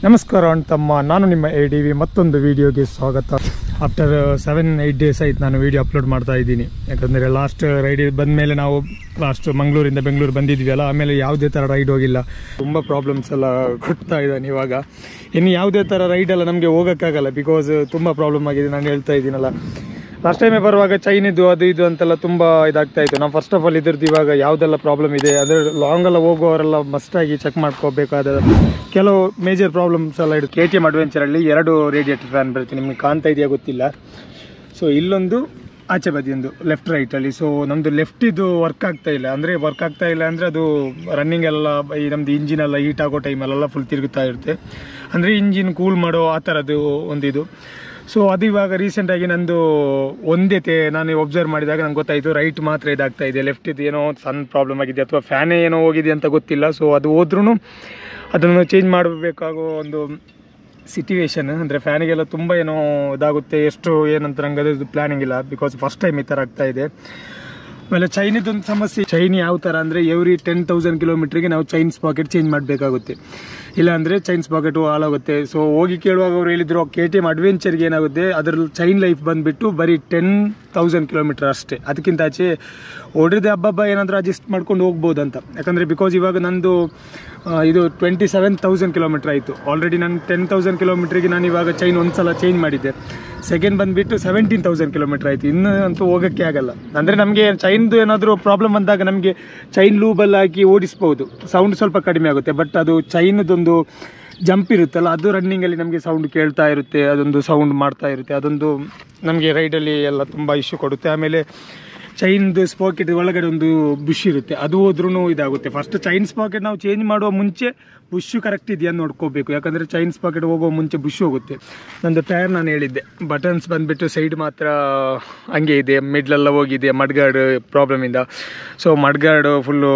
ನಮಸ್ಕಾರ ತಮ್ಮ ನಾನು ನಿಮ್ಮ ADV ಮತ್ತೊಂದು ವಿಡಿಯೋಗೆ ಸ್ವಾಗತ. ಆಫ್ಟರ್ 7-8 ಡೇಸ್ ಆಯ್ತು ನಾನು ವಿಡಿಯೋ ಅಪ್ಲೋಡ್ ಮಾಡ್ತಾ ಇದ್ದೀನಿ. ಯಾಕಂದರೆ ಲಾಸ್ಟ್ ರೈಡ್ ಬಂದಮೇಲೆ ನಾವು ಲಾಸ್ಟ್ ಮಂಗಳೂರಿಂದ ಬೆಂಗಳೂರು ಬಂದಿದ್ವಿ ಅಲ್ಲ, ಆಮೇಲೆ ಯಾವುದೇ ಥರ ರೈಡ್ ಹೋಗಿಲ್ಲ. ತುಂಬ ಪ್ರಾಬ್ಲಮ್ಸ್ ಎಲ್ಲ ಕೊಡ್ತಾ ಇದ್ದಾನೆ. ಇವಾಗ ಇನ್ನು ಯಾವುದೇ ಥರ ರೈಡ್ ಎಲ್ಲ ನಮಗೆ ಹೋಗೋಕ್ಕಾಗಲ್ಲ, ಬಿಕಾಸ್ ತುಂಬ ಪ್ರಾಬ್ಲಮ್ ಆಗಿದೆ. ನಾನು ಹೇಳ್ತಾ ಇದ್ದೀನಲ್ಲ, ಲಾಸ್ಟ್ ಟೈಮೇ ಬರುವಾಗ ಚೈನಿದ್ದು ಅದು ಇದು ಅಂತೆಲ್ಲ ತುಂಬ ಇದಾಗ್ತಾ ಇತ್ತು. ನಾವು ಫಸ್ಟ್ ಆಫ್ ಆಲ್ ಇದ್ರದ್ದು ಇವಾಗ ಯಾವುದೆಲ್ಲ ಪ್ರಾಬ್ಲಮ್ ಇದೆ ಅಂದರೆ ಲಾಂಗೆಲ್ಲ ಹೋಗುವವರೆಲ್ಲ ಮಸ್ಟಾಗಿ ಚೆಕ್ ಮಾಡ್ಕೋಬೇಕಾದ ಕೆಲವು ಮೇಜರ್ ಪ್ರಾಬ್ಲಮ್ಸ್ ಎಲ್ಲ ಇರುತ್ತೆ. KTM ಅಡ್ವೆಂಚರಲ್ಲಿ 2 ರೇಡಿಯೇಟರ್ ಫ್ಯಾನ್ ಬರುತ್ತೆ, ನಿಮಗೆ ಕಾಣ್ತಾ ಇದೆಯಾ ಗೊತ್ತಿಲ್ಲ. ಸೊ ಇಲ್ಲೊಂದು ಆಚೆ ಬದಿಯೊಂದು ಲೆಫ್ಟ್ ರೈಟಲ್ಲಿ. ಸೊ ನಮ್ಮದು ಲೆಫ್ಟಿದು ವರ್ಕ್ ಆಗ್ತಾ ಇಲ್ಲ ಅಂದರೆ ಅದು ರನ್ನಿಂಗ್ ಎಲ್ಲ ಈ ನಮ್ಮದು ಇಂಜಿನೆಲ್ಲ ಹೀಟ್ ಆಗೋ ಟೈಮಲ್ಲೆಲ್ಲ ಫುಲ್ ತಿರುಗುತ್ತಾ ಇರುತ್ತೆ. ಅಂದರೆ ಇಂಜಿನ್ ಕೂಲ್ ಮಾಡೋ ಆ ಥರದ್ದು ಒಂದಿದು. ಸೊ ಅದು ಇವಾಗ ರೀಸೆಂಟಾಗಿ ನಂದು ನಾನು ಒಬ್ಸರ್ವ್ ಮಾಡಿದಾಗ ನಂಗೆ ಗೊತ್ತಾಯಿತು ರೈಟ್ ಮಾತ್ರ ಇದಾಗ್ತಾ ಇದೆ, ಲೆಫ್ಟ್ ಇದು ಏನೋ ಸಣ್ಣ ಪ್ರಾಬ್ಲಮ್ ಆಗಿದೆ ಅಥವಾ ಫ್ಯಾನೇ ಏನೋ ಹೋಗಿದೆ ಅಂತ ಗೊತ್ತಿಲ್ಲ. ಸೊ ಅದು ಹೋದ್ರೂ ಅದನ್ನು ಚೇಂಜ್ ಮಾಡಬೇಕಾಗೋ ಒಂದು ಸಿಚುವೇಶನ್. ಅಂದರೆ ಫ್ಯಾನಿಗೆಲ್ಲ ತುಂಬ ಏನೋ ಇದಾಗುತ್ತೆ, ಎಷ್ಟು ಏನಂತ ನಂಗೆ ಅದು ಪ್ಲ್ಯಾನಿಂಗ್ ಇಲ್ಲ, ಬಿಕಾಸ್ ಫಸ್ಟ್ ಟೈಮ್ ಈ ಥರ ಆಗ್ತಾ ಇದೆ. ಆಮೇಲೆ ಚೈನಿದೊಂದು ಸಮಸ್ಯೆ. ಚೈನ್ ಯಾವ ಥರ ಅಂದರೆ ಎವ್ರಿ 10,000 ಕಿಲೋಮೀಟ್ರಿಗೆ ನಾವು ಚೈನ್ ಸ್ಪಾಕೆಟ್ ಚೇಂಜ್ ಮಾಡಬೇಕಾಗುತ್ತೆ, ಇಲ್ಲಾಂದರೆ ಚೈನ್ ಸ್ಪಾಕೆಟು ಹಾಳಾಗುತ್ತೆ. ಸೊ ಹೋಗಿ ಕೇಳುವಾಗ ಅವ್ರು ಹೇಳಿದ್ರು KTM ಅಡ್ವೆಂಚರ್ಗೆ ಏನಾಗುತ್ತೆ ಅದರಲ್ಲಿ ಚೈನ್ ಲೈಫ್ ಬಂದುಬಿಟ್ಟು ಬರೀ 10,000 ಕಿಲೋಮೀಟರ್ ಅಷ್ಟೇ, ಅದಕ್ಕಿಂತ ಆಚೆ ಓಡಿದೆ ಹಬ್ಬ ಏನಾದರೂ ಅಡ್ಜಸ್ಟ್ ಮಾಡ್ಕೊಂಡು ಹೋಗ್ಬೋದು ಅಂತ. ಯಾಕಂದರೆ ಬಿಕಾಸ್ ಇವಾಗ ನಂದು ಇದು 27,000 ಕಿಲೋಮೀಟ್ರ್ ಆಯಿತು ಆಲ್ರೆಡಿ. ನಾನು 10,000 ಕಿಲೋಮೀಟ್ರಿಗೆ ನಾನು ಇವಾಗ ಚೈನ್ ಒಂದು ಸಲ ಚೇಂಜ್ ಮಾಡಿದ್ದೆ. ಸೆಕೆಂಡ್ ಬಂದುಬಿಟ್ಟು 17,000 ಕಿಲೋಮೀಟ್ರ್ ಆಯಿತು. ಇನ್ನೂ ಅಂತೂ ಹೋಗೋಕ್ಕೆ ಆಗಲ್ಲ. ಅಂದರೆ ನಮಗೆ ಚೈನ್ದು ಏನಾದರೂ ಪ್ರಾಬ್ಲಮ್ ಬಂದಾಗ ನಮಗೆ ಚೈನ್ ಲೂಬಲ್ಲಿ ಹಾಕಿ ಓಡಿಸ್ಬೋದು, ಸೌಂಡ್ ಸ್ವಲ್ಪ ಕಡಿಮೆ ಆಗುತ್ತೆ. ಬಟ್ ಅದು ಚೈನದೊಂದು ಜಂಪ್ ಇರುತ್ತಲ್ಲ, ಅದು ರನ್ನಿಂಗಲ್ಲಿ ನಮಗೆ ಸೌಂಡ್ ಕೇಳ್ತಾ ಇರುತ್ತೆ, ಅದೊಂದು ಸೌಂಡ್ ಮಾಡ್ತಾ ಇರುತ್ತೆ. ಅದೊಂದು ನಮಗೆ ರೈಡಲ್ಲಿ ಎಲ್ಲ ತುಂಬ ಇಶ್ಯೂ ಕೊಡುತ್ತೆ. ಆಮೇಲೆ ಚೈನ್ದು ಸ್ಪಾಕೆಟ್ ಒಳಗಡೆ ಒಂದು ಬುಷ್ ಇರುತ್ತೆ, ಅದು ಹೋದ್ರೂ ಇದಾಗುತ್ತೆ. ಫಸ್ಟ್ ಚೈನ್ ಸ್ಪಾಕೆಟ್ ನಾವು ಚೇಂಜ್ ಮಾಡುವ ಮುಂಚೆ ಬುಷ್ ಕರೆಕ್ಟ್ ಇದೆಯಾ ನೋಡ್ಕೋಬೇಕು, ಯಾಕಂದರೆ ಚೈನ್ ಸ್ಪಾಕೆಟ್ ಹೋಗೋ ಮುಂಚೆ ಬುಷ್ ಹೋಗುತ್ತೆ. ನಂದು ಟೈರ್ ನಾನು ಹೇಳಿದ್ದೆ, ಬಟನ್ಸ್ ಬಂದುಬಿಟ್ಟು ಸೈಡ್ ಮಾತ್ರ ಹಂಗೆ ಇದೆ, ಮಿಡ್ಲೆಲ್ಲ ಹೋಗಿದೆ ಮಡ್ಗಾರ್ಡ್ ಪ್ರಾಬ್ಲಮಿಂದ. ಸೊ ಮಡ್ಗಾರ್ಡ್ ಫುಲ್ಲು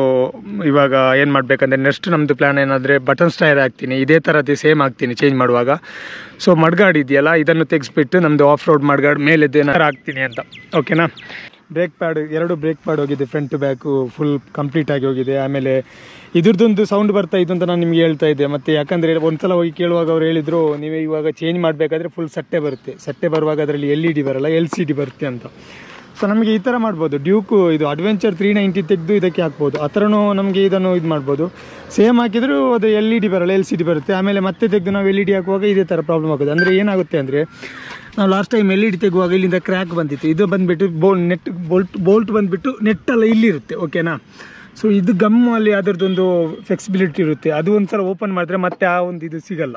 ಇವಾಗ ಏನು ಮಾಡಬೇಕಂದ್ರೆ ನೆಕ್ಸ್ಟ್ ನಮ್ಮದು ಪ್ಲ್ಯಾನ್ ಏನಾದರೆ ಬಟನ್ಸ್ ಟೈರ್ ಹಾಕ್ತೀನಿ, ಇದೇ ಥರದ್ದು ಸೇಮ್ ಹಾಕ್ತೀನಿ ಚೇಂಜ್ ಮಾಡುವಾಗ. ಸೊ ಮಡ್ಗಾರ್ಡ್ ಇದೆಯಲ್ಲ ಇದನ್ನು ತೆಗೆಸ್ಬಿಟ್ಟು ನಮ್ಮದು ಆಫ್ ರೋಡ್ ಮಡ್ಗಾರ್ಡ್ ಮೇಲೆದ್ದೇನಾರು ಹಾಕ್ತೀನಿ ಅಂತ, ಓಕೆನಾ. ಬ್ರೇಕ್ ಪ್ಯಾಡ್ 2 ಬ್ರೇಕ್ ಪ್ಯಾಡ್ ಹೋಗಿದೆ, ಫ್ರಂಟ್ ಬ್ಯಾಕು ಫುಲ್ ಕಂಪ್ಲೀಟ್ ಆಗಿ ಹೋಗಿದೆ. ಆಮೇಲೆ ಇದ್ರದ್ದೊಂದು ಸೌಂಡ್ ಬರ್ತಾ ಇತ್ತು ಅಂತ ನಾನು ನಿಮಗೆ ಹೇಳ್ತಾ ಇದ್ದೆ. ಮತ್ತು ಯಾಕಂದರೆ ಒಂದ್ಸಲ ಹೋಗಿ ಕೇಳುವಾಗ ಅವ್ರು ಹೇಳಿದರು, ನೀವು ಇವಾಗ ಚೇಂಜ್ ಮಾಡಬೇಕಾದ್ರೆ ಫುಲ್ ಸಟ್ಟೆ ಬರುತ್ತೆ, ಸಟ್ಟೆ ಬರುವಾಗ ಅದರಲ್ಲಿ LED ಬರಲ್ಲ, LCD ಬರುತ್ತೆ ಅಂತ. ಸೊ ನಮಗೆ ಈ ಥರ ಮಾಡ್ಬೋದು. ಡ್ಯೂಕು ಇದು ಅಡ್ವೆಂಚರ್ 390 ತೆಗೆದು ಇದಕ್ಕೆ ಹಾಕ್ಬೋದು, ಆ ಥರನೂ ನಮಗೆ ಇದನ್ನು ಇದು ಮಾಡ್ಬೋದು. ಸೇಮ್ ಹಾಕಿದರೂ ಅದು LED ಬರಲ್ಲ, LCD ಬರುತ್ತೆ. ಆಮೇಲೆ ಮತ್ತೆ ತೆಗೆದು ನಾವು LED ಹಾಕುವಾಗ ಇದೇ ಥರ ಪ್ರಾಬ್ಲಮ್ ಆಗೋದು. ಅಂದರೆ ಏನಾಗುತ್ತೆ ಅಂದರೆ ನಾವು ಲಾಸ್ಟ್ ಟೈಮ್ LED ತೆಗುವಾಗ ಇಲ್ಲಿಂದ ಕ್ರ್ಯಾಕ್ ಬಂದಿತ್ತು, ಇದು ಬಂದುಬಿಟ್ಟು ಬೋಲ್ಟ್ ಬಂದುಬಿಟ್ಟು ನೆಟ್ಟೆಲ್ಲ ಇಲ್ಲಿರುತ್ತೆ, ಓಕೆನಾ. ಸೊ ಇದು ಗಮ್ಮಲ್ಲಿ ಅದರದ್ದೊಂದು ಫ್ಲೆಕ್ಸಿಬಿಲಿಟಿ ಇರುತ್ತೆ, ಅದು ಒಂದು ಸಲ ಓಪನ್ ಮಾಡಿದ್ರೆ ಮತ್ತೆ ಆ ಒಂದು ಇದು ಸಿಗಲ್ಲ,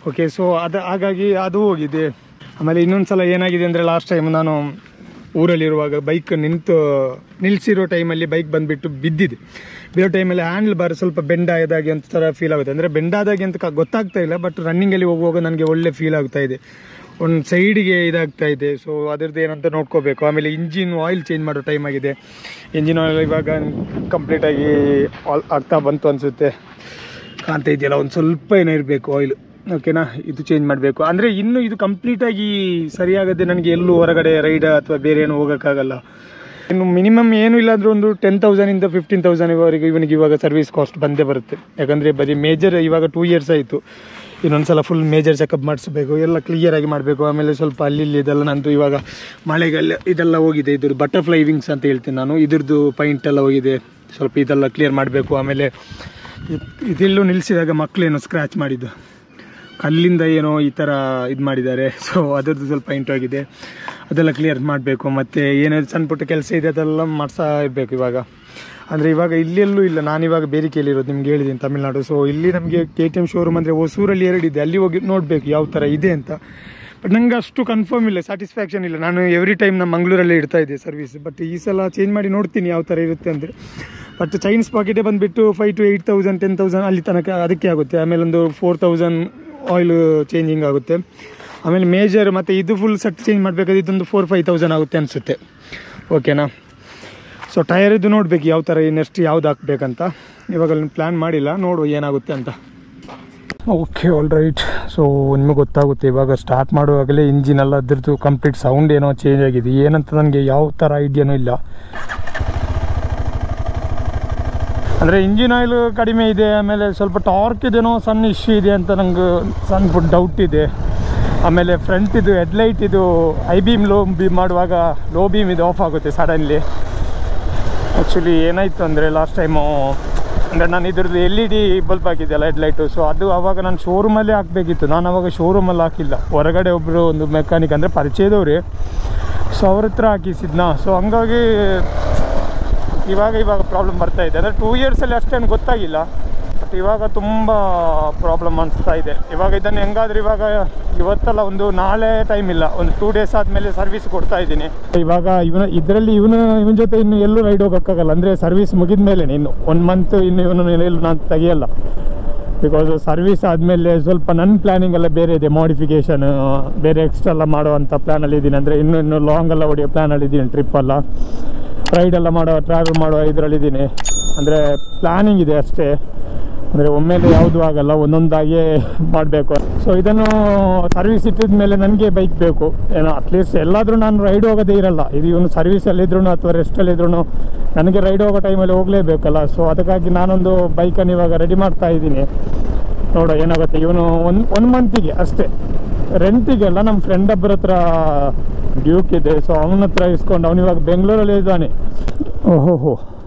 ಓಕೆ. ಸೊ ಹಾಗಾಗಿ ಅದು ಹೋಗಿದೆ. ಆಮೇಲೆ ಇನ್ನೊಂದು ಸಲ ಏನಾಗಿದೆ ಅಂದರೆ ಲಾಸ್ಟ್ ಟೈಮ್ ನಾನು ಊರಲ್ಲಿರುವಾಗ ಬೈಕ್ ನಿಲ್ಲಿಸಿರೋ ಟೈಮಲ್ಲಿ ಬೈಕ್ ಬಂದುಬಿಟ್ಟು ಬಿಡೋ ಟೈಮಲ್ಲಿ ಹ್ಯಾಂಡಲ್ ಬಾರ್ ಸ್ವಲ್ಪ ಬೆಂಡ್ ಆದಾಗೆ ಅಂತ ಥರ ಫೀಲ್ ಆಗುತ್ತೆ. ಅಂದರೆ ಬೆಂಡ್ ಆದಾಗೆ ಅಂತ ಗೊತ್ತಾಗ್ತಾ ಇಲ್ಲ, ಬಟ್ ರನ್ನಿಂಗಲ್ಲಿ ಹೋಗುವಾಗ ನನಗೆ ಒಳ್ಳೆ ಫೀಲ್ ಆಗ್ತಾ ಇದೆ, ಒಂದು ಸೈಡಿಗೆ ಇದಾಗ್ತಾ ಇದೆ. ಸೊ ಅದರದ್ದು ಏನಂತ ನೋಡ್ಕೋಬೇಕು. ಆಮೇಲೆ ಇಂಜಿನ್ ಆಯಿಲ್ ಚೇಂಜ್ ಮಾಡೋ ಟೈಮ್ ಆಗಿದೆ. ಇಂಜಿನ್ ಆಯಿಲ್ ಇವಾಗ ಕಂಪ್ಲೀಟಾಗಿ ಆಗ್ತಾ ಬಂತು ಅನಿಸುತ್ತೆ, ಕಾಣ್ತಾ ಇದೆಯಲ್ಲ, ಒಂದು ಸ್ವಲ್ಪ ಏನೋ ಇರಬೇಕು ಆಯಿಲ್, ಓಕೆನಾ. ಇದು ಚೇಂಜ್ ಮಾಡಬೇಕು. ಅಂದರೆ ಇನ್ನೂ ಇದು ಕಂಪ್ಲೀಟಾಗಿ ಸರಿಯಾಗದೆ ನನಗೆ ಎಲ್ಲೂ ಹೊರಗಡೆ ರೈಡ್ ಅಥವಾ ಬೇರೆ ಏನು ಹೋಗೋಕ್ಕಾಗಲ್ಲ. ಇನ್ನು ಮಿನಿಮಮ್ ಏನೂ ಇಲ್ಲಾಂದರೂ ಒಂದು 10,000 to 15,000 ಇವನಿಗೆ ಇವಾಗ ಸರ್ವಿಸ್ ಕಾಸ್ಟ್ ಬಂದೇ ಬರುತ್ತೆ. ಯಾಕಂದರೆ ಬರೀ ಮೇಜರ್ ಇವಾಗ 2 years ಆಯಿತು. ಇನ್ನೊಂದು ಸಲ ಫುಲ್ ಮೇಜರ್ ಚೆಕಪ್ ಮಾಡಿಸ್ಬೇಕು, ಎಲ್ಲ ಕ್ಲಿಯರಾಗಿ ಮಾಡಬೇಕು. ಆಮೇಲೆ ಸ್ವಲ್ಪ ಅಲ್ಲಿ ಇದೆಲ್ಲ ನಂದು ಇವಾಗ ಮಳೆಗೆಲ್ಲ ಇದೆಲ್ಲ ಹೋಗಿದೆ, ಇದ್ರದ್ದು ಬಟರ್ಫ್ಲೈ ವಿಂಗ್ಸ್ ಅಂತ ಹೇಳ್ತೀನಿ ನಾನು, ಇದ್ರದ್ದು ಪೈಂಟ್ ಎಲ್ಲ ಹೋಗಿದೆ, ಸ್ವಲ್ಪ ಇದೆಲ್ಲ ಕ್ಲಿಯರ್ ಮಾಡಬೇಕು. ಆಮೇಲೆ ಇದೆಲ್ಲೂ ನಿಲ್ಲಿಸಿದಾಗ ಮಕ್ಕಳೇನೋ ಸ್ಕ್ರ್ಯಾಚ್ ಮಾಡಿದ್ದು, ಕಲ್ಲಿಂದ ಏನೋ ಈ ಥರ ಇದು ಮಾಡಿದ್ದಾರೆ. ಸೊ ಅದರದ್ದು ಸ್ವಲ್ಪ ಪೈಂಟ್ ಹೋಗಿದೆ, ಅದೆಲ್ಲ ಕ್ಲಿಯರ್ ಮಾಡಬೇಕು. ಮತ್ತು ಏನಾದ್ರು ಸಣ್ಣ ಪುಟ್ಟ ಕೆಲಸ ಇದೆ ಅದೆಲ್ಲ ಮಾಡ್ತಾ ಇರಬೇಕು ಇವಾಗ. ಅಂದರೆ ಇವಾಗ ಇಲ್ಲೆಲ್ಲೂ ಇಲ್ಲ, ನಾನಿವಾಗ ಬೇರಿಕೆಯಲ್ಲಿರೋದು ನಿಮ್ಗೆ ಹೇಳಿದ್ದೀನಿ, ತಮಿಳ್ನಾಡು. ಸೊ ಇಲ್ಲಿ ನಮಗೆ KTM ಶೋರೂಮ್ ಅಂದರೆ ಹೊಸೂರಲ್ಲಿ 2 ಇದೆ, ಅಲ್ಲಿ ಹೋಗಿ ನೋಡಬೇಕು ಯಾವ ಥರ ಇದೆ ಅಂತ. ಬಟ್ ನನಗೆ ಅಷ್ಟು ಕನ್ಫರ್ಮ್ ಇಲ್ಲ, ಸ್ಯಾಟಿಸ್ಫ್ಯಾಕ್ಷನ್ ಇಲ್ಲ. ನಾನು ಎವ್ರಿ ಟೈಮ್ ನಮ್ಮ ಮಂಗಳೂರಲ್ಲೇ ಇಡ್ತಾ ಇದ್ದೆ ಸರ್ವಿಸ್, ಬಟ್ ಈ ಸಲ ಚೇಂಜ್ ಮಾಡಿ ನೋಡ್ತೀನಿ ಯಾವ ಥರ ಇರುತ್ತೆ ಅಂದರೆ. ಬಟ್ ಚೈನ್ ಸ್ಪಾಕೆಟೇ ಬಂದುಬಿಟ್ಟು 5,000 to 8,000 10,000 ಅಲ್ಲಿ ತನಕ ಅದಕ್ಕೆ ಆಗುತ್ತೆ. ಆಮೇಲೆ ಒಂದು 4,000 ಆಯಿಲ್ ಚೇಂಜಿಂಗ್ ಆಗುತ್ತೆ. ಆಮೇಲೆ ಮೇಜರ್ ಮತ್ತು ಇದು ಫುಲ್ ಸೆಟ್ ಚೇಂಜ್ ಮಾಡಬೇಕಾದ್ರೆ ಇದೊಂದು 4,000-5,000 ಆಗುತ್ತೆ ಅನಿಸುತ್ತೆ, ಓಕೆನಾ. ಸೊ ಟೈರ್ ಇದು ನೋಡಬೇಕು ಯಾವ ಥರ ನೆಕ್ಸ್ಟ್ ಯಾವ್ದು ಹಾಕ್ಬೇಕಂತ. ಇವಾಗ ಪ್ಲ್ಯಾನ್ ಮಾಡಿಲ್ಲ, ನೋಡುವ ಏನಾಗುತ್ತೆ ಅಂತ. Okay, all right. ಸೊ ನಿಮಗೆ ಗೊತ್ತಾಗುತ್ತೆ ಇವಾಗ ಸ್ಟಾರ್ಟ್ ಮಾಡುವಾಗಲೇ ಇಂಜಿನೆಲ್ಲ ಅದ್ರದ್ದು ಕಂಪ್ಲೀಟ್ ಸೌಂಡ್ ಏನೋ ಚೇಂಜ್ ಆಗಿದೆ, ಏನಂತ ನನಗೆ ಯಾವ ಥರ ಐಡಿಯಾನೂ ಇಲ್ಲ. ಅಂದರೆ ಇಂಜಿನ್ ಆಯಿಲ್ ಕಡಿಮೆ ಇದೆ, ಆಮೇಲೆ ಸ್ವಲ್ಪ ಟಾರ್ಕ್ ಇದೇನೋ ಸಣ್ಣ ಇಶ್ಯೂ ಇದೆ ಅಂತ ನಂಗೆ ಸಣ್ಣ ಪುಟ್ಟ ಡೌಟ್ ಇದೆ. ಆಮೇಲೆ ಫ್ರಂಟ್ ಇದು ಹೆಡ್ಲೈಟ್ ಇದು ಐ ಬೀಮ್ ಲೋ ಬೀಮ್ ಮಾಡುವಾಗ ಲೋ ಬೀಮ್ ಇದು ಆಫ್ ಆಗುತ್ತೆ ಸಡನ್ಲಿ. ಆ್ಯಕ್ಚುಲಿ ಏನಾಯಿತು ಅಂದರೆ ಲಾಸ್ಟ್ ಟೈಮು ಅಂದರೆ ನಾನು ಇದ್ರದ್ದು LED ಬಲ್ಬ್ ಹಾಕಿದ್ದೆಲ್ಲ ಹೆಡ್ಲೈಟು. ಸೊ ಅದು ಆವಾಗ ನಾನು ಶೋರೂಮಲ್ಲೇ ಹಾಕಬೇಕಿತ್ತು. ನಾನು ಆವಾಗ ಶೋರೂಮಲ್ಲಿ ಹಾಕಿಲ್ಲ, ಹೊರಗಡೆ ಒಬ್ಬರು ಒಂದು ಮೆಕ್ಯಾನಿಕ್ ಅಂದರೆ ಪರಿಚಯದವ್ರಿ, ಸೊ ಅವ್ರ ಹತ್ರ ಹಾಕಿಸಿದ್ನ. ಸೊ ಹಂಗಾಗಿ ಇವಾಗ ಪ್ರಾಬ್ಲಮ್ ಬರ್ತಾಯಿದೆ. ಅಂದರೆ 2 ಇಯರ್ಸಲ್ಲಿ ಅಷ್ಟೇನು ಗೊತ್ತಾಗಿಲ್ಲ, ಬಟ್ ಇವಾಗ ತುಂಬ ಪ್ರಾಬ್ಲಮ್ ಅನಿಸ್ತಾ ಇದೆ. ಇವಾಗ ಇದನ್ನು ಹೆಂಗಾದ್ರೆ ಇವಾಗ ಇವತ್ತಲ್ಲ, ಒಂದು ನಾಳೆ ಟೈಮ್ ಇಲ್ಲ, ಒಂದು 2 ಡೇಸ್ ಆದಮೇಲೆ ಸರ್ವಿಸ್ ಕೊಡ್ತಾ ಇದ್ದೀನಿ. ಇವಾಗ ಇವನ ಜೊತೆ ಇನ್ನು ಎಲ್ಲೂ ರೈಡ್ ಹೋಗೋಕ್ಕಾಗಲ್ಲ. ಅಂದರೆ ಸರ್ವಿಸ್ ಮುಗಿದ ಮೇಲೆ ಇನ್ನು 1 ಮಂತ್ ಇನ್ನು ಇವನು ಎಲ್ಲೂ ನಾನು ತೆಗಿಯಲ್ಲ. ಬಿಕಾಸ್ ಸರ್ವಿಸ್ ಆದಮೇಲೆ ಸ್ವಲ್ಪ ನನ್ನ ಪ್ಲ್ಯಾನಿಂಗ್ ಎಲ್ಲ ಬೇರೆ ಇದೆ, ಮಾಡಿಫಿಕೇಷನ್ ಬೇರೆ ಎಕ್ಸ್ಟ್ರಾ ಎಲ್ಲ ಮಾಡುವಂಥ ಪ್ಲ್ಯಾನಲ್ಲಿದ್ದೀನಿ. ಅಂದರೆ ಇನ್ನೂ ಲಾಂಗ್ ಎಲ್ಲ ಹೊಡೆಯೋ ಪ್ಲ್ಯಾನಲ್ಲಿದ್ದೀನಿ, ಟ್ರಿಪ್ಪೆಲ್ಲ ರೈಡೆಲ್ಲ ಟ್ರಾವೆಲ್ ಮಾಡೋ ಇದರಲ್ಲಿದ್ದೀನಿ. ಅಂದರೆ ಪ್ಲ್ಯಾನಿಂಗ್ ಇದೆ ಅಷ್ಟೇ. ಅಂದರೆ ಒಮ್ಮೆಲೆ ಯಾವುದೂ ಆಗಲ್ಲ, ಒಂದೊಂದಾಗಿಯೇ ಮಾಡಬೇಕು. ಸೊ ಇದನ್ನು ಸರ್ವಿಸ್ ಇಟ್ಟಿದ ಮೇಲೆ ನನಗೆ ಬೈಕ್ ಬೇಕು ಏನೋ, ಅಟ್ಲೀಸ್ಟ್ ಎಲ್ಲಾದರೂ ನಾನು ರೈಡ್ ಹೋಗೋದೇ ಇರಲ್ಲ. ಇದು ಇವನು ಸರ್ವಿಸಲ್ಲಿದ್ರೂ ಅಥವಾ ರೆಸ್ಟಲ್ಲಿದ್ರೂ ನನಗೆ ರೈಡ್ ಹೋಗೋ ಟೈಮಲ್ಲಿ ಹೋಗಲೇಬೇಕಲ್ಲ. ಸೊ ಅದಕ್ಕಾಗಿ ನಾನೊಂದು ಬೈಕನ್ನು ಇವಾಗ ರೆಡಿ ಮಾಡ್ತಾ ಇದ್ದೀನಿ. ನೋಡೋ ಏನಾಗುತ್ತೆ. ಇವನು ಒಂದು ಮಂತಿಗೆ ಅಷ್ಟೇ, ರೆಂಟಿಗೆಲ್ಲ ನಮ್ಮ ಫ್ರೆಂಡ್ ಒಬ್ಬರ ಹತ್ರ ಡ್ಯೂಕ್ ಇದೆ. ಸೊ ಅವನ ಹತ್ರ ಇಸ್ಕೊಂಡು ಅವನಿವಾಗ ಬೆಂಗಳೂರಲ್ಲಿ ಇದ್ದಾನೆ. ಓಹೋ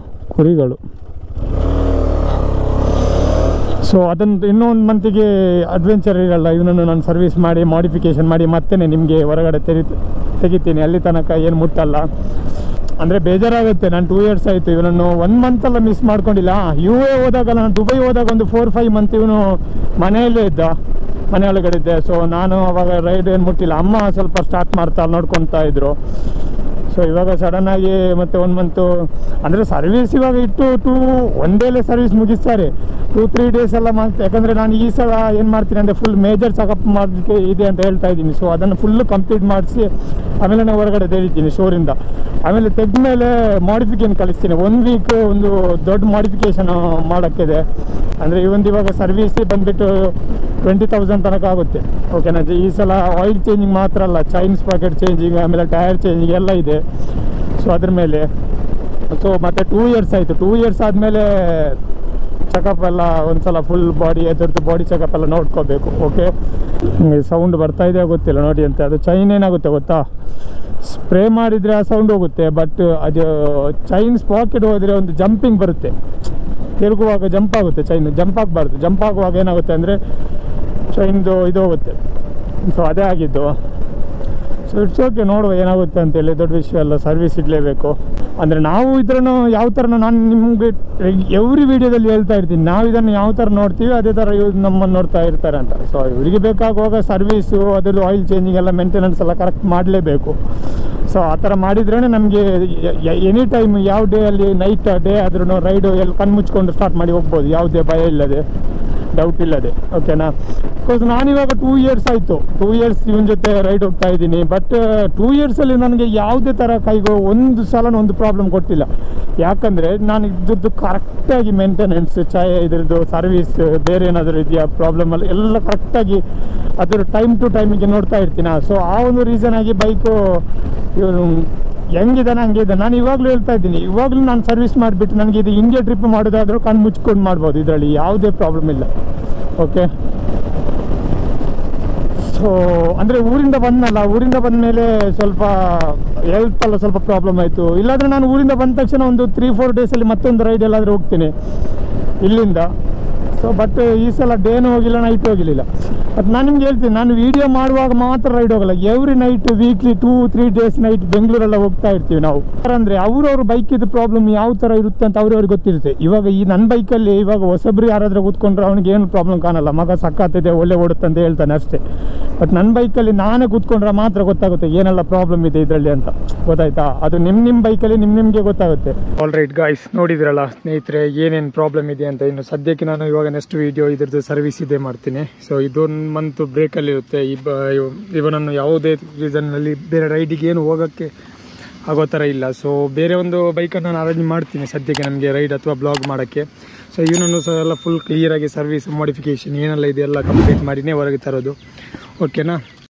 ಕುರಿಗಳು. ಸೊ ಅದನ್ನು ಇನ್ನೂ 1 ಮಂತಿಗೆ ಅಡ್ವೆಂಚರ್ ಇರಲ್ಲ. ಇವನನ್ನು ನಾನು ಸರ್ವಿಸ್ ಮಾಡಿ ಮಾಡಿಫಿಕೇಷನ್ ಮಾಡಿ ಮತ್ತೆ ನಿಮಗೆ ಹೊರಗಡೆ ತೆಗಿತೀನಿ. ಅಲ್ಲಿ ತನಕ ಏನು ಮುಟ್ಟಲ್ಲ. ಅಂದರೆ ಬೇಜಾರಾಗುತ್ತೆ. ನಾನು 2 ಇಯರ್ಸ್ ಆಯಿತು ಇವನನ್ನು 1 ಮಂತೆಲ್ಲ ಮಿಸ್ ಮಾಡ್ಕೊಂಡಿಲ್ಲ. UAE ಹೋದಾಗಲ್ಲ, ನಾನು ದುಬೈ ಹೋದಾಗ ಒಂದು 4-5 ಮಂತ್ ಇವನು ಮನೆಯಲ್ಲೇ ಇದ್ದ, ಮನೆ ಒಳಗಡೆ ಇದ್ದೆ. ಸೊ ನಾನು ಅವಾಗ ರೈಡ್ ಏನು ಮುಟ್ಟಿಲ್ಲ. ಅಮ್ಮ ಸ್ವಲ್ಪ ಸ್ಟಾರ್ಟ್ ಮಾಡ್ತಾ ನೋಡ್ಕೊತಾ ಇದ್ರು. ಸೊ ಇವಾಗ ಸಡನ್ನಾಗಿ ಮತ್ತೆ 1 ಮಂತು ಅಂದರೆ ಸರ್ವಿಸ್ ಇವಾಗ ಇಟ್ಟು ಒನ್ ಡೇಲೇ ಸರ್ವಿಸ್ ಮುಗಿಸ್ತಾರೆ. 2-3 ಡೇಸ್ ಎಲ್ಲ ಮಾಡ್ತೆ. ಯಾಕಂದರೆ ನಾನು ಈ ಸಲ ಏನು ಮಾಡ್ತೀನಿ ಅಂದರೆ ಫುಲ್ ಮೇಜರ್ ಚೆಕಪ್ ಮಾಡಲಿಕ್ಕೆ ಇದೆ ಅಂತ ಹೇಳ್ತಾ ಇದ್ದೀನಿ. ಸೊ ಅದನ್ನು ಫುಲ್ಲು ಕಂಪ್ಲೀಟ್ ಮಾಡಿಸಿ ಆಮೇಲೆ ನಾನು ಹೊರಗಡೆ ತೆಗಿತೀನಿ ಶೋರಿಂದ. ಆಮೇಲೆ ತೆಗೆದ್ಮೇಲೆ ಮಾಡಿಫಿಕೇಷನ್ ಕಳಿಸ್ತೀನಿ. 1 ವೀಕ್ ಒಂದು ದೊಡ್ಡ ಮಾಡಿಫಿಕೇಷನ್ ಮಾಡೋಕ್ಕಿದೆ. ಅಂದರೆ ಇವಾಗ ಸರ್ವಿಸ್ ಬಂದುಬಿಟ್ಟು 20,000 ತನಕ ಆಗುತ್ತೆ. ಓಕೆನಾ. ಈ ಸಲ ಆಯಿಲ್ ಚೇಂಜಿಂಗ್ ಮಾತ್ರ ಅಲ್ಲ, ಚೈನ್ ಸ್ಪಾಕೆಟ್ ಚೇಂಜಿಂಗ್, ಆಮೇಲೆ ಟೈರ್ ಚೇಂಜಿಂಗ್ ಎಲ್ಲ ಇದೆ. ಸೊ ಅದ್ರ ಮೇಲೆ ಮತ್ತೆ 2 ಇಯರ್ಸ್ ಆಯಿತು. 2 ಇಯರ್ಸ್ ಆದಮೇಲೆ ಚೆಕಪ್ ಎಲ್ಲ ಒಂದು ಸಲ ಫುಲ್ ಬಾಡಿ ಅದರದ್ದು ಬಾಡಿ ಚೆಕಪ್ ಎಲ್ಲ ನೋಡ್ಕೋಬೇಕು. ಓಕೆ. ಸೌಂಡ್ ಬರ್ತಾ ಇದೆ ಗೊತ್ತಿಲ್ಲ ನೋಡಿ ಅಂತ. ಅದು ಚೈನ್ ಏನಾಗುತ್ತೆ ಗೊತ್ತಾ, ಸ್ಪ್ರೇ ಮಾಡಿದರೆ ಆ ಸೌಂಡ್ ಹೋಗುತ್ತೆ. ಬಟ್ ಅದು ಚೈನ್ ಸ್ಪಾಕೆಟ್ ಹೋದರೆ ಒಂದು ಜಂಪಿಂಗ್ ಬರುತ್ತೆ, ತಿರುಗುವಾಗ ಜಂಪ್ ಆಗುತ್ತೆ. ಚೈನ್ ಜಂಪ್ ಆಗಬಾರ್ದು. ಜಂಪ್ ಆಗುವಾಗ ಏನಾಗುತ್ತೆ ಅಂದರೆ ಚೈನ್ದು ಇದು ಹೋಗುತ್ತೆ. ಸೊ ಅದೇ ಆಗಿದ್ದು. ಸೊ ಇಟ್ಸ್ ಓಕೆ, ನೋಡುವ ಏನಾಗುತ್ತೆ ಅಂತೇಳಿ. ದೊಡ್ಡ ವಿಷಯ ಅಲ್ಲ, ಸರ್ವಿಸ್ ಇಡಲೇಬೇಕು. ಅಂದರೆ ನಾವು ಇದನ್ನು ಯಾವ ಥರ, ನಾನು ನಿಮಗೆ ಎವ್ರಿ ವಿಡಿಯೋದಲ್ಲಿ ಹೇಳ್ತಾ ಇರ್ತೀನಿ, ನಾವು ಇದನ್ನು ಯಾವ ಥರ ನೋಡ್ತೀವಿ ಅದೇ ಥರ ನಮ್ಮನ್ನು ನೋಡ್ತಾ ಇರ್ತಾರೆ ಅಂತ. ಸೊ ಇವರಿಗೆ ಬೇಕಾಗುವಾಗ ಸರ್ವೀಸು ಅದರದ್ದು ಆಯಿಲ್ ಚೇಂಜಿಂಗ್ ಎಲ್ಲ ಮೇಂಟೆನೆನ್ಸ್ ಎಲ್ಲ ಕರೆಕ್ಟ್ ಮಾಡಲೇಬೇಕು. ಸೊ ಆ ಥರ ಮಾಡಿದ್ರೇ ನಮಗೆ ಎನಿ ಟೈಮ್ ಯಾವ ಡೇ ಅಲ್ಲಿ ನೈಟ್ ಡೇ ಆದ್ರೂ ರೈಡು ಎಲ್ಲಿ ಕಣ್ಣು ಮುಚ್ಕೊಂಡು ಸ್ಟಾರ್ಟ್ ಮಾಡಿ ಹೋಗ್ಬೋದು, ಯಾವುದೇ ಭಯ ಇಲ್ಲದೆ, ಡೌಟ್ ಇಲ್ಲದೆ. ಓಕೆನಾ. ಬಿಕಾಸ್ ನಾನಿವಾಗ 2 ಇಯರ್ಸ್ ಆಯಿತು, 2 ಇಯರ್ಸ್ ಇವನ ಜೊತೆ ರೈಡ್ ಹೋಗ್ತಾ ಇದ್ದೀನಿ. ಬಟ್ 2 ಇಯರ್ಸಲ್ಲಿ ನನಗೆ ಯಾವುದೇ ಥರ ಕೈಗೋ ಒಂದು ಸಲ ಒಂದು ಪ್ರಾಬ್ಲಮ್ ಕೊಟ್ಟಿಲ್ಲ. ಯಾಕಂದರೆ ನಾನು ಇದ್ದದ್ದು ಕರೆಕ್ಟಾಗಿ ಮೇಂಟೆನೆನ್ಸ್, ಇದ್ರದ್ದು ಸರ್ವಿಸ್, ಬೇರೆ ಏನಾದರೂ ಇದೆಯಾ ಪ್ರಾಬ್ಲಮಲ್ಲಿ ಎಲ್ಲ ಕರೆಕ್ಟಾಗಿ ಅದರ ಟೈಮ್ ಟು ಟೈಮಿಗೆ ನೋಡ್ತಾ ಇರ್ತೀನಿ. ಸೊ ಆ ಒಂದು ರೀಸನ್ ಆಗಿ ಬೈಕು ಇವನು ಹೆಂಗಿದ್ದಾನೆ ಹಂಗೆ ಇದೆ. ನಾನು ಇವಾಗಲೂ ಹೇಳ್ತಾ ಇದ್ದೀನಿ, ಇವಾಗಲೂ ನಾನು ಸರ್ವಿಸ್ ಮಾಡಿಬಿಟ್ಟು ನನಗೆ ಇದು ಇಂಡಿಯಾ ಟ್ರಿಪ್ ಮಾಡೋದಾದರೂ ಕಣ್ಣು ಮುಚ್ಕೊಂಡು ಮಾಡ್ಬೋದು, ಇದರಲ್ಲಿ ಯಾವುದೇ ಪ್ರಾಬ್ಲಮ್ ಇಲ್ಲ. ಓಕೆ. ಸೊ ಅಂದರೆ ಊರಿಂದ ಬಂದ ಮೇಲೆ ಸ್ವಲ್ಪ ಹೆಲ್ತೆಲ್ಲ ಸ್ವಲ್ಪ ಪ್ರಾಬ್ಲಮ್ ಆಯಿತು. ಇಲ್ಲಾಂದರೆ ನಾನು ಊರಿಂದ ಬಂದ ತಕ್ಷಣ ಒಂದು 3-4 ಡೇಸಲ್ಲಿ ಮತ್ತೊಂದು ರೈಡ್ ಎಲ್ಲಾದರೂ ಹೋಗ್ತೀನಿ ಇಲ್ಲಿಂದ. ಸೊ ಬಟ್ ಈ ಸಲ ಡೇನೂ ಹೋಗಿಲ್ಲ, ನೈಟ್ ಹೋಗಿರಲಿಲ್ಲ. ಬಟ್ ನಾನು ನಿಮ್ಗೆ ಹೇಳ್ತೀನಿ, ನಾನು ವೀಡಿಯೋ ಮಾಡುವಾಗ ಮಾತ್ರ ರೈಡ್ ಹೋಗಲ್ಲ. Every night weekly 2-3 days night ಬೆಂಗಳೂರೆಲ್ಲ ಹೋಗ್ತಾ ಇರ್ತೀವಿ ನಾವು. ಅಂದರೆ ಅವ್ರವ್ರ ಬೈಕಿದ್ದು ಪ್ರಾಬ್ಲಮ್ ಯಾವ ಥರ ಇರುತ್ತೆ ಅಂತ ಅವ್ರವ್ರಿಗೆ ಗೊತ್ತಿರುತ್ತೆ. ಇವಾಗ ಈ ನನ್ನ ಬೈಕಲ್ಲಿ ಇವಾಗ ಹೊಸಬ್ರು ಯಾರಾದರೂ ಕೂತ್ಕೊಂಡ್ರೆ ಅವ್ನಿಗೆ ಏನು ಪ್ರಾಬ್ಲಮ್ ಕಾಣಲ್ಲ, ಮಗ ಸಕ್ಕಾತಿದೆ ಒಳ್ಳೆ ಓಡುತ್ತೆ ಅಂತ ಹೇಳ್ತಾನೆ ಅಷ್ಟೇ. ಬಟ್ ನನ್ನ ಬೈಕಲ್ಲಿ ನಾನೇ ಕೂತ್ಕೊಂಡ್ರೆ ಮಾತ್ರ ಗೊತ್ತಾಗುತ್ತೆ ಏನೆಲ್ಲ ಪ್ರಾಬ್ಲಮ್ ಇದೆ ಇದರಲ್ಲಿ ಅಂತ, ಗೊತ್ತಾಯ್ತಾ. ಅದು ನಿಮ್ಮ ಬೈಕಲ್ಲಿ ನಿಮಗೆ ಗೊತ್ತಾಗುತ್ತೆ. ಆಲ್ ರೈಟ್ ಗಾಯ್ಸ್, ನೋಡಿದ್ರಲ್ಲ ಸ್ನೇಹಿತರೆ ಏನೇನು ಪ್ರಾಬ್ಲಮ್ ಇದೆ ಅಂತ. ಇನ್ನು ಸದ್ಯಕ್ಕೆ ನಾನು ಇವಾಗ ನೆಕ್ಸ್ಟ್ ವೀಡಿಯೋ ಇದ್ರದ್ದು ಸರ್ವಿಸ್ ಇದೆ ಮಾಡ್ತೀನಿ. ಸೊ ಇದೊಂದು ಮಂತ್ ಬ್ರೇಕಲ್ಲಿ ಇರುತ್ತೆ. ಇವನನ್ನು ಯಾವುದೇ ರೀಸನ್ನಲ್ಲಿ ಬೇರೆ ರೈಡಿಗೆ ಏನು ಹೋಗೋಕ್ಕೆ ಆಗೋ ಥರ ಇಲ್ಲ. ಸೊ ಬೇರೆ ಒಂದು ಬೈಕನ್ನು ನಾನು ಅರೇಂಜ್ ಮಾಡ್ತೀನಿ ಸದ್ಯಕ್ಕೆ ನಮಗೆ ರೈಡ್ ಅಥವಾ ಬ್ಲಾಗ್ ಮಾಡೋಕ್ಕೆ. ಸೊ ಇವನನ್ನು ಸಹ ಎಲ್ಲ ಫುಲ್ ಕ್ಲಿಯರಾಗಿ ಸರ್ವಿಸ್ ಮಾಡಿಫಿಕೇಷನ್ ಏನೆಲ್ಲ ಇದೆ ಎಲ್ಲ ಕಂಪ್ಲೀಟ್ ಮಾಡಿನೇ ಹೊರಗೆ ತರೋದು. ಓಕೆನಾ.